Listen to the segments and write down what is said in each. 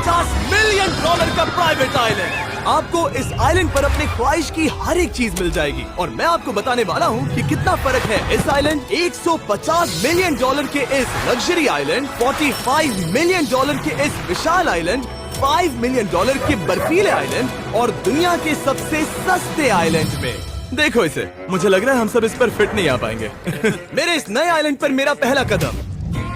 $250 million का private island. आपको इस आइलैंड पर अपने ख्वाहिश की हर एक चीज मिल जाएगी और मैं आपको बताने वाला हूँ कि कितना फर्क है इस आइलैंड $150 मिलियन के इस लग्जरी आइलैंड, $45 मिलियन के इस विशाल आइलैंड, $5 मिलियन के बर्फीले आइलैंड और दुनिया के सबसे सस्ते आइलैंड में। देखो इसे, मुझे लग रहा है हम सब इस पर फिट नहीं आ पाएंगे। मेरे इस नए आइलैंड पर मेरा पहला कदम।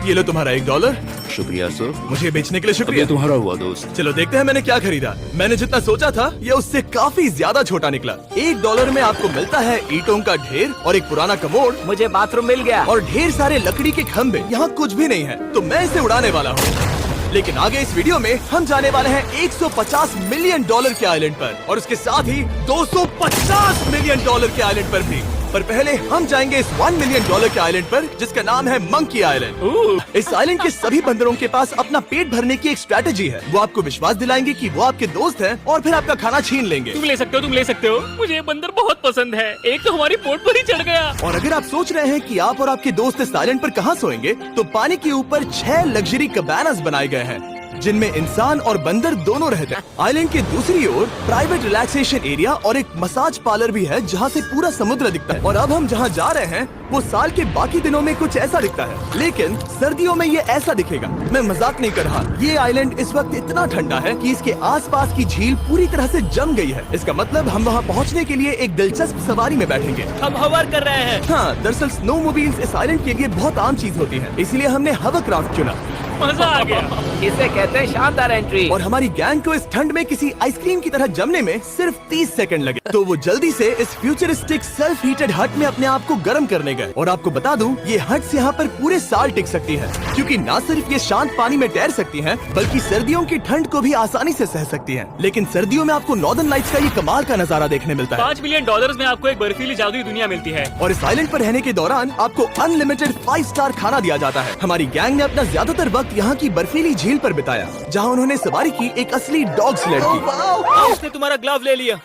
ये लो तुम्हारा $1। शुक्रिया सर। मुझे बेचने के लिए शुक्रिया। तुम्हारा हुआ दोस्त। चलो देखते हैं मैंने क्या खरीदा। मैंने जितना सोचा था ये उससे काफी ज्यादा छोटा निकला। $1 में आपको मिलता है ईंटों का ढेर और एक पुराना कमोड। मुझे बाथरूम मिल गया और ढेर सारे लकड़ी के खंभे। यहाँ कुछ भी नहीं है तो मैं इसे उड़ाने वाला हूँ। लेकिन आगे इस वीडियो में हम जाने वाले हैं $150 मिलियन के आइलैंड पर और उसके साथ ही $250 मिलियन के आइलैंड पर भी। पर पहले हम जाएंगे इस $1 मिलियन के आइलैंड पर जिसका नाम है मंकी आइलैंड। इस आइलैंड के सभी बंदरों के पास अपना पेट भरने की एक स्ट्रैटेजी है। वो आपको विश्वास दिलाएंगे कि वो आपके दोस्त हैं और फिर आपका खाना छीन लेंगे। तुम ले सकते हो। मुझे ये बंदर बहुत पसंद है। एक तो हमारी पोट पर ही चढ़ गया। और अगर आप सोच रहे हैं कि आप और आपके दोस्त इस आइलैंड पर कहाँ सोएंगे, तो पानी के ऊपर 6 लग्जरी कबानास बनाए गए हैं जिनमें इंसान और बंदर दोनों रहते हैं। आइलैंड के दूसरी ओर प्राइवेट रिलैक्सेशन एरिया और एक मसाज पार्लर भी है जहाँ से पूरा समुद्र दिखता है। और अब हम जहाँ जा रहे हैं वो साल के बाकी दिनों में कुछ ऐसा दिखता है, लेकिन सर्दियों में ये ऐसा दिखेगा। मैं मजाक नहीं कर रहा। ये आइलैंड इस वक्त इतना ठंडा है कि इसके आसपास की झील पूरी तरह से जम गई है। इसका मतलब हम वहाँ पहुँचने के लिए एक दिलचस्प सवारी में बैठेंगे। हम हवर कर रहे हैं। हाँ, दरअसल स्नोमोबाइल्स इस आइलैंड के लिए बहुत आम चीज होती है, इसलिए हमने हवरक्राफ्ट चुना। मजा आ गया। इसे कहते हैं शानदार एंट्री। और हमारी गैंग को इस ठंड में किसी आइसक्रीम की तरह जमने में सिर्फ 30 सेकंड लगे, तो वो जल्दी से इस फ्यूचरिस्टिक सेल्फ हीटेड हट में अपने आप को गर्म करने गए। और आपको बता दूं, ये हट्स यहाँ पर पूरे साल टिक सकती है, क्योंकि न सिर्फ ये शांत पानी में तैर सकती हैं, बल्कि सर्दियों की ठंड को भी आसानी से सह सकती हैं। लेकिन सर्दियों में आपको नॉर्दर्न लाइट्स का ये कमाल का नजारा देखने मिलता है। $5 मिलियन में आपको एक बर्फीली जादुई दुनिया मिलती है। और इस आइलैंड पर रहने के दौरान आपको अनलिमिटेड 5 स्टार खाना दिया जाता है। हमारी गैंग ने अपना ज्यादातर वक्त यहाँ की बर्फीली झील पर बिताया, जहाँ उन्होंने सवारी की एक असली डॉग स्लेड की। उसने तुम्हारा ग्लव ले लिया।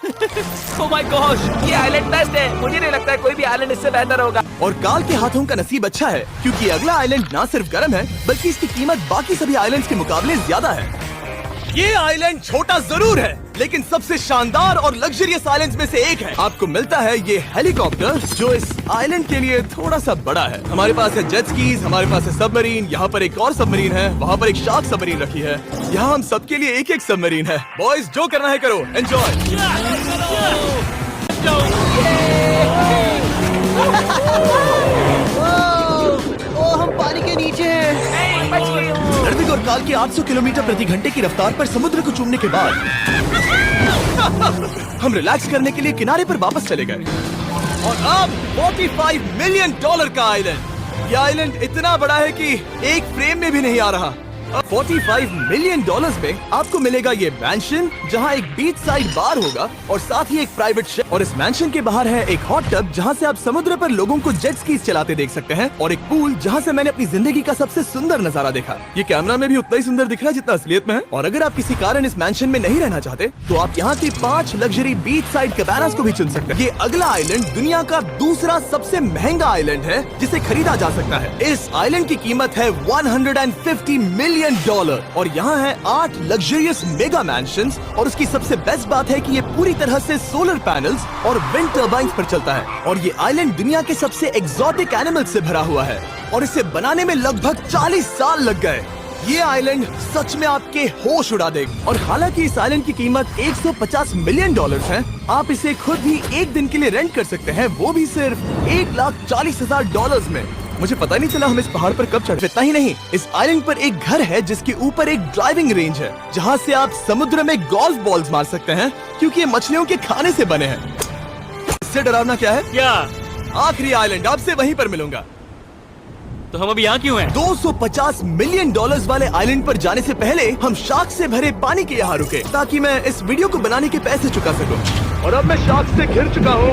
ओह माय गॉश, ये आइलैंड बेस्ट है। मुझे नहीं लगता है कोई भी आइलैंड इससे बेहतर होगा। और काल के हाथों का नसीब अच्छा है, क्योंकि अगला आइलैंड न सिर्फ गर्म है, बल्कि इसकी कीमत बाकी सभी आइलैंड्स के मुकाबले ज्यादा है। ये आइलैंड छोटा जरूर है, लेकिन सबसे शानदार और लग्जरियस आइलैंड्स में से एक है। आपको मिलता है ये हेलीकॉप्टर, जो इस आइलैंड के लिए थोड़ा सा बड़ा है। हमारे पास है जेट स्कीज, हमारे पास है सबमरीन, यहाँ पर एक और सबमरीन है, वहाँ पर एक शार्क सबमरीन रखी है। यहाँ हम सबके लिए एक एक सबमरीन है। बॉयज, जो करना है करो, एंजॉय। हम पानी के नीचे हैं। रणवीर और काल की 800 किलोमीटर प्रति घंटे की रफ्तार पर समुद्र को चूमने के बाद हम रिलैक्स करने के लिए किनारे पर वापस चले गए। और अब $45 मिलियन का आइलैंड। यह आइलैंड इतना बड़ा है कि एक फ्रेम में भी नहीं आ रहा। $45 मिलियन में आपको मिलेगा ये मैंशन, जहाँ एक बीच साइड बार होगा और साथ ही एक प्राइवेट शेफ। और इस मैंशन के बाहर है एक हॉट टब, जहाँ से आप समुद्र पर लोगों को जेट स्कीज चलाते देख सकते हैं, और एक पूल जहाँ से मैंने अपनी जिंदगी का सबसे सुंदर नजारा देखा। ये कैमरा में भी उतना ही सुंदर दिख रहा है जितना असलियत में है। और अगर आप किसी कारण इस मैंशन में नहीं रहना चाहते, तो आप यहाँ की 5 लग्जरी बीच साइड कबानास को भी चुन सकते हैं। ये अगला आइलैंड दुनिया का दूसरा सबसे महंगा आइलैंड है जिसे खरीदा जा सकता है। इस आइलैंड की कीमत है $150 मिलियन और यहाँ है 8 लग्जरियस मेगा मैंशंस। और उसकी सबसे बेस्ट बात है कि ये पूरी तरह से सोलर पैनल्स और विंड टर्बाइन्स पर चलता है। और ये आइलैंड दुनिया के सबसे एक्सोटिक एनिमल्स से भरा हुआ है और इसे बनाने में लगभग 40 साल लग गए। ये आइलैंड सच में आपके होश उड़ा देगा। और हालांकि इस आइलैंड की कीमत $150 मिलियन है, आप इसे खुद भी एक दिन के लिए रेंट कर सकते हैं, वो भी सिर्फ $1,40,000 में। मुझे पता नहीं चला हम इस पहाड़ पर कब चढ़े। इतना ही नहीं, इस आइलैंड पर एक घर है जिसके ऊपर एक ड्राइविंग रेंज है, जहाँ से आप समुद्र में गोल्फ बॉल्स मार सकते हैं, क्योंकि ये मछलियों के खाने से बने हैं। इससे डरावना क्या है? क्या? आखिरी आइलैंड, आपसे वहीं पर मिलूंगा। तो हम अभी यहाँ क्यों हैं? $250 मिलियन वाले आइलैंड पर जाने से पहले हम शार्क से भरे पानी के यहाँ रुके, ताकि मैं इस वीडियो को बनाने के पैसे चुका सकूं। और अब मैं शार्क से घिर चुका हूँ,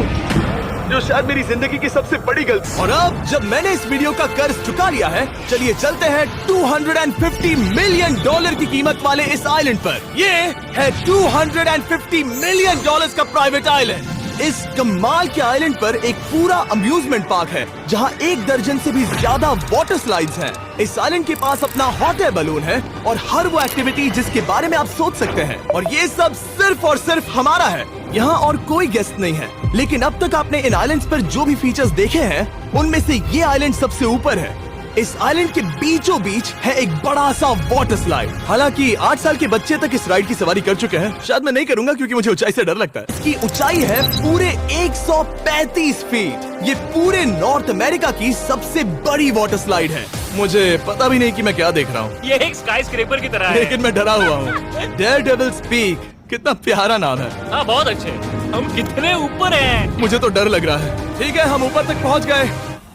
जो शायद मेरी जिंदगी की सबसे बड़ी गलती। और अब जब मैंने इस वीडियो का कर्ज चुका लिया है, चलिए चलते हैं $250 मिलियन की कीमत वाले इस आइलैंड पर। ये है $250 मिलियन का प्राइवेट आइलैंड। इस कमाल के आइलैंड पर एक पूरा अम्यूजमेंट पार्क है जहां 1 दर्जन से भी ज्यादा वाटर स्लाइड्स हैं। इस आइलैंड के पास अपना हॉट एयर बलून है और हर वो एक्टिविटी जिसके बारे में आप सोच सकते हैं, और ये सब सिर्फ और सिर्फ हमारा है। यहाँ और कोई गेस्ट नहीं है, लेकिन अब तक आपने इन आइलैंड्स पर जो भी फीचर्स देखे हैं उनमें से ये आइलैंड सबसे ऊपर है। इस आइलैंड के बीचों बीच है एक बड़ा सा वाटर स्लाइड। हालांकि 8 साल के बच्चे तक इस राइड की सवारी कर चुके हैं, शायद मैं नहीं करूंगा क्योंकि मुझे ऊंचाई से डर लगता है। इसकी ऊंचाई है पूरे 135 फीट। ये पूरे नॉर्थ अमेरिका की सबसे बड़ी वाटर स्लाइड है। मुझे पता भी नहीं कि मैं क्या देख रहा हूँ, ये एक स्काई स्क्रेपर की तरह है। लेकिन मैं डरा हुआ हूँ। डेयरडेविल्स पीक, कितना प्यारा नाम है। हाँ बहुत अच्छे। हम कितने ऊपर हैं। मुझे तो डर लग रहा है। ठीक है, हम ऊपर तक पहुँच गए।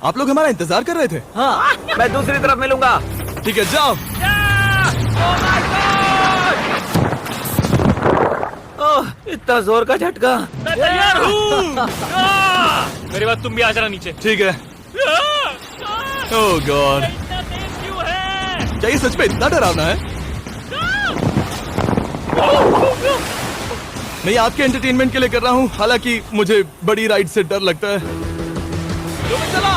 आप लोग हमारा इंतजार कर रहे थे? हाँ, मैं दूसरी तरफ मिलूंगा। ठीक है, जाओ। ओह, इतना जोर का झटका। मैं तैयार हूँ। मेरे बाद तुम भी आ जाना नीचे। ठीक है। ओह गॉड, इतना तेज क्यों है? क्या ये सच में इतना डरावना है? मैं ये आपके एंटरटेनमेंट के लिए कर रहा हूँ, हालांकि मुझे बड़ी राइड से डर लगता है। चला,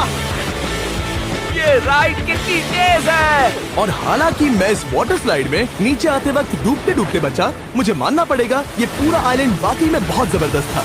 ये राइड कितनी तेज है। और हालांकि मैं इस वाटर स्लाइड में नीचे आते वक्त डूबते डूबते बचा, मुझे मानना पड़ेगा ये पूरा आइलैंड वाकई में बहुत जबरदस्त था।